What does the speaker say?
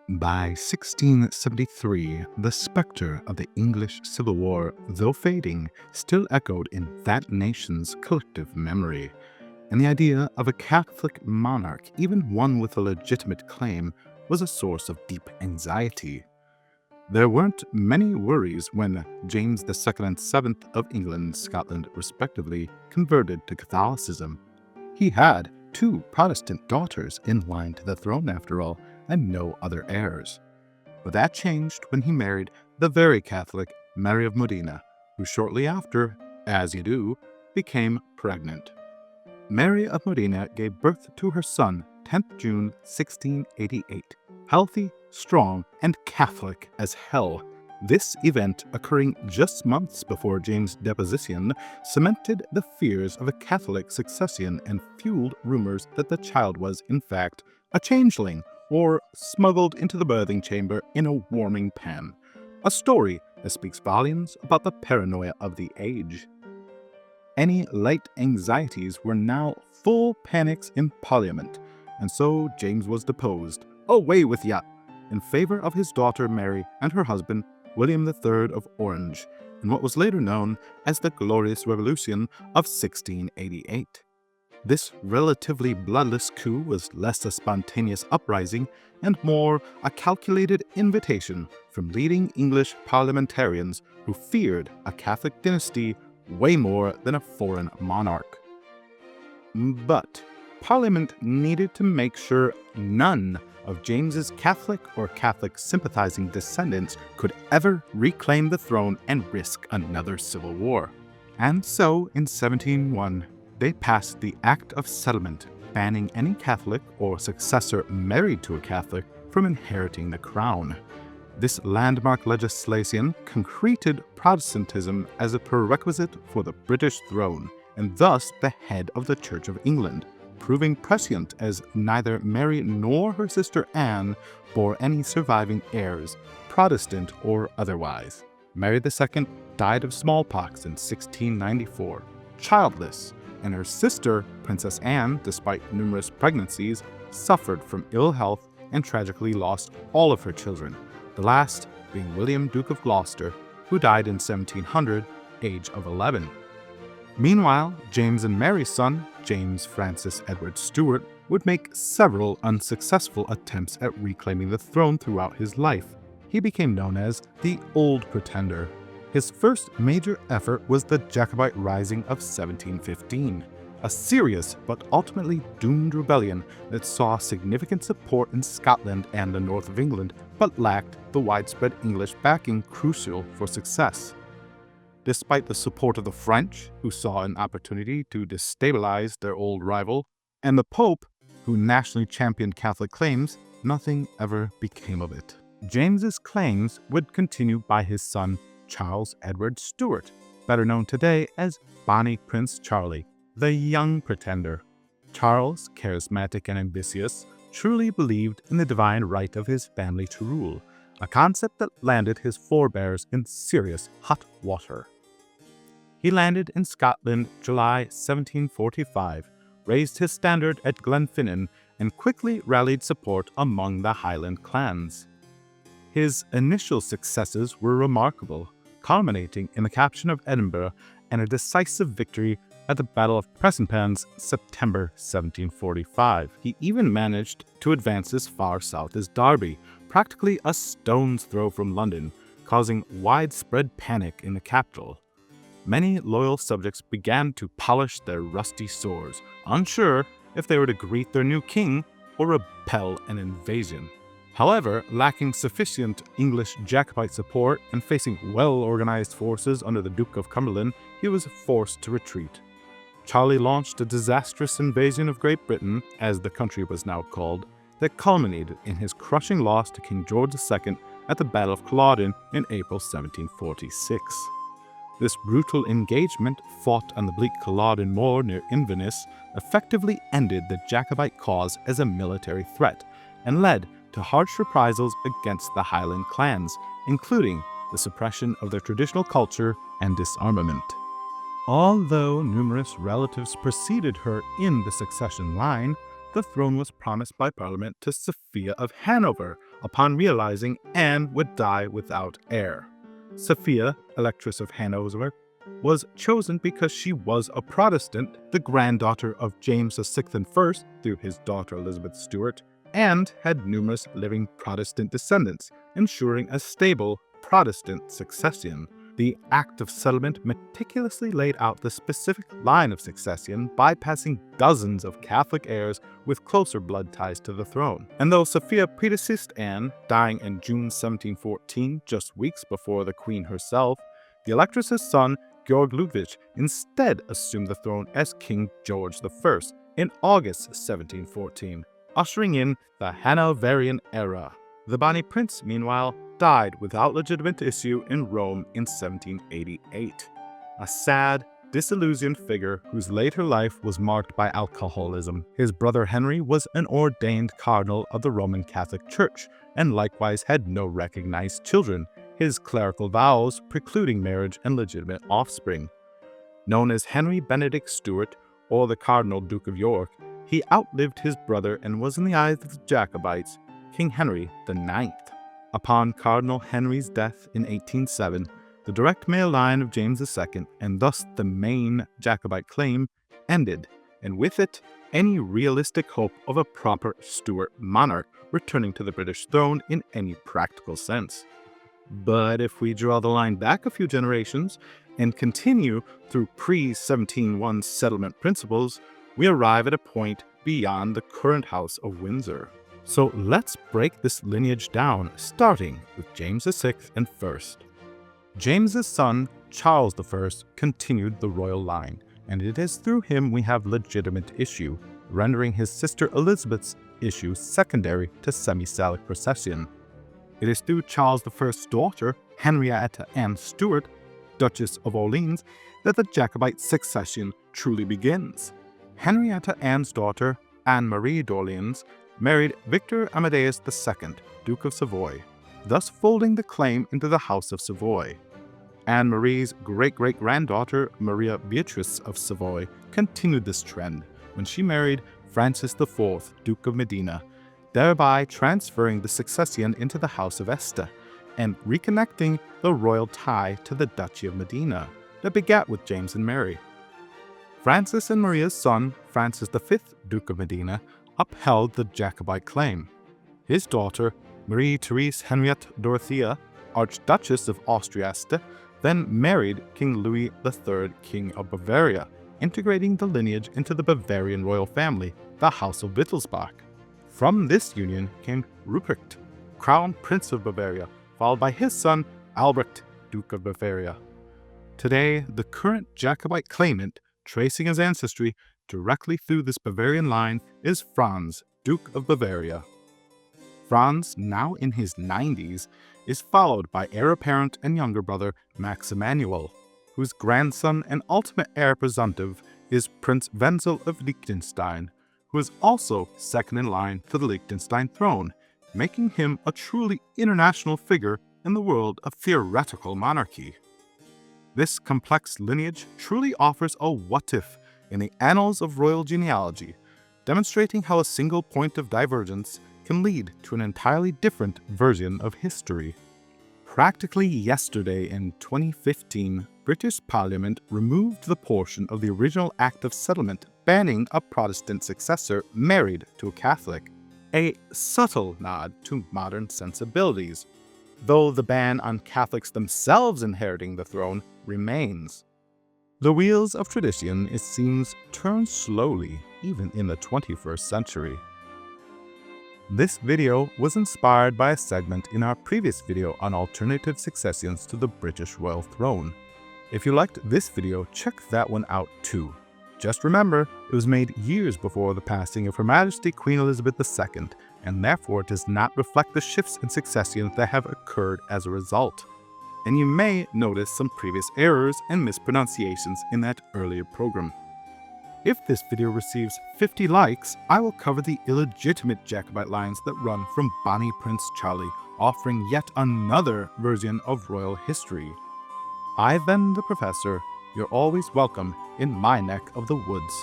By 1673, the spectre of the English Civil War, though fading, still echoed in that nation's collective memory, and the idea of a Catholic monarch, even one with a legitimate claim, was a source of deep anxiety. There weren't many worries when James II and VII of England and Scotland, respectively, converted to Catholicism. He had two Protestant daughters in line to the throne, after all, and no other heirs. But that changed when he married the very Catholic Mary of Modena, who shortly after, as you do, became pregnant. Mary of Modena gave birth to her son 10th June 1688, healthy, strong, and Catholic as hell. This event, occurring just months before James' deposition, cemented the fears of a Catholic succession and fueled rumors that the child was, in fact, a changeling or smuggled into the birthing chamber in a warming pan. A story that speaks volumes about the paranoia of the age. Any light anxieties were now full panics in Parliament, and so James was deposed, away with ya, in favor of his daughter Mary and her husband William III of Orange, in what was later known as the Glorious Revolution of 1688. This relatively bloodless coup was less a spontaneous uprising and more a calculated invitation from leading English parliamentarians who feared a Catholic dynasty way more than a foreign monarch. But Parliament needed to make sure none of James's Catholic or Catholic sympathizing descendants could ever reclaim the throne and risk another civil war. And so, in 1701, they passed the Act of Settlement, banning any Catholic or successor married to a Catholic from inheriting the crown. This landmark legislation concreted Protestantism as a prerequisite for the British throne, and thus the head of the Church of England, proving prescient as neither Mary nor her sister Anne bore any surviving heirs, Protestant or otherwise. Mary II died of smallpox in 1694, childless, and her sister, Princess Anne, despite numerous pregnancies, suffered from ill health and tragically lost all of her children, the last being William, Duke of Gloucester, who died in 1700, age of 11. Meanwhile, James and Mary's son, James Francis Edward Stuart, would make several unsuccessful attempts at reclaiming the throne throughout his life. He became known as the Old Pretender. His first major effort was the Jacobite Rising of 1715, a serious but ultimately doomed rebellion that saw significant support in Scotland and the north of England, but lacked the widespread English backing crucial for success. Despite the support of the French, who saw an opportunity to destabilize their old rival, and the Pope, who nationally championed Catholic claims, nothing ever became of it. James's claims would continue by his son Charles Edward Stuart, better known today as Bonnie Prince Charlie, the Young Pretender. Charles, charismatic and ambitious, truly believed in the divine right of his family to rule, a concept that landed his forebears in serious hot water. He landed in Scotland July 1745, raised his standard at Glenfinnan, and quickly rallied support among the Highland clans. His initial successes were remarkable, culminating in the capture of Edinburgh and a decisive victory at the Battle of Prestonpans, September 1745. He even managed to advance as far south as Derby, practically a stone's throw from London, causing widespread panic in the capital. Many loyal subjects began to polish their rusty swords, unsure if they were to greet their new king or repel an invasion. However, lacking sufficient English Jacobite support and facing well-organized forces under the Duke of Cumberland, he was forced to retreat. Charlie launched a disastrous invasion of Great Britain, as the country was now called, that culminated in his crushing loss to King George II at the Battle of Culloden in April 1746. This brutal engagement, fought on the bleak Culloden Moor near Inverness, effectively ended the Jacobite cause as a military threat and led to harsh reprisals against the Highland clans, including the suppression of their traditional culture and disarmament. Although numerous relatives preceded her in the succession line, the throne was promised by Parliament to Sophia of Hanover upon realizing Anne would die without heir. Sophia, Electress of Hanover, was chosen because she was a Protestant, the granddaughter of James VI and I through his daughter Elizabeth Stuart, and had numerous living Protestant descendants, ensuring a stable Protestant succession. The Act of Settlement meticulously laid out the specific line of succession, bypassing dozens of Catholic heirs with closer blood ties to the throne. And though Sophia predeceased Anne, dying in June 1714, just weeks before the Queen herself, the Electress's son, Georg Ludwig, instead assumed the throne as King George I in August 1714, ushering in the Hanoverian era. The Bonnie Prince, meanwhile, died without legitimate issue in Rome in 1788. A sad, disillusioned figure whose later life was marked by alcoholism. His brother Henry was an ordained cardinal of the Roman Catholic Church and likewise had no recognized children, his clerical vows precluding marriage and legitimate offspring. Known as Henry Benedict Stuart, or the Cardinal Duke of York, he outlived his brother and was in the eyes of the Jacobites, King Henry IX. Upon Cardinal Henry's death in 1807, the direct male line of James II, and thus the main Jacobite claim, ended, and with it, any realistic hope of a proper Stuart monarch returning to the British throne in any practical sense. But if we draw the line back a few generations and continue through pre-1701 settlement principles, we arrive at a point beyond the current House of Windsor. So let's break this lineage down, starting with James VI and I. James's son, Charles I, continued the royal line, and it is through him we have legitimate issue, rendering his sister Elizabeth's issue secondary to semi-Salic procession. It is through Charles I's daughter, Henrietta Anne Stuart, Duchess of Orleans, that the Jacobite succession truly begins. Henrietta Anne's daughter, Anne-Marie d'Orleans, married Victor Amadeus II, Duke of Savoy, thus folding the claim into the House of Savoy. Anne-Marie's great-great-granddaughter, Maria Beatrice of Savoy, continued this trend when she married Francis IV, Duke of Medina, thereby transferring the succession into the House of Este and reconnecting the royal tie to the Duchy of Medina that begat with James and Mary. Francis and Maria's son, Francis V, Duke of Medina, upheld the Jacobite claim. His daughter, Marie-Therese Henriette Dorothea, Archduchess of Austria-Este, then married King Louis III, King of Bavaria, integrating the lineage into the Bavarian royal family, the House of Wittelsbach. From this union came Ruprecht, Crown Prince of Bavaria, followed by his son, Albrecht, Duke of Bavaria. Today, the current Jacobite claimant, tracing his ancestry directly through this Bavarian line, is Franz, Duke of Bavaria. Franz, now in his 90s, is followed by heir apparent and younger brother Max Emanuel, whose grandson and ultimate heir presumptive is Prince Wenzel of Liechtenstein, who is also second in line to the Liechtenstein throne, making him a truly international figure in the world of theoretical monarchy. This complex lineage truly offers a what-if in the annals of royal genealogy, demonstrating how a single point of divergence can lead to an entirely different version of history. Practically yesterday in 2015, British Parliament removed the portion of the original Act of Settlement banning a Protestant successor married to a Catholic, a subtle nod to modern sensibilities, though the ban on Catholics themselves inheriting the throne remains. The wheels of tradition, it seems, turn slowly, even in the 21st century. This video was inspired by a segment in our previous video on alternative successions to the British royal throne. If you liked this video, check that one out too. Just remember, it was made years before the passing of Her Majesty Queen Elizabeth II, and therefore does not reflect the shifts in succession that have occurred as a result. And you may notice some previous errors and mispronunciations in that earlier program. If this video receives 50 likes, I will cover the illegitimate Jacobite lines that run from Bonnie Prince Charlie, offering yet another version of royal history. I've been the Professor. You're always welcome in my neck of the woods.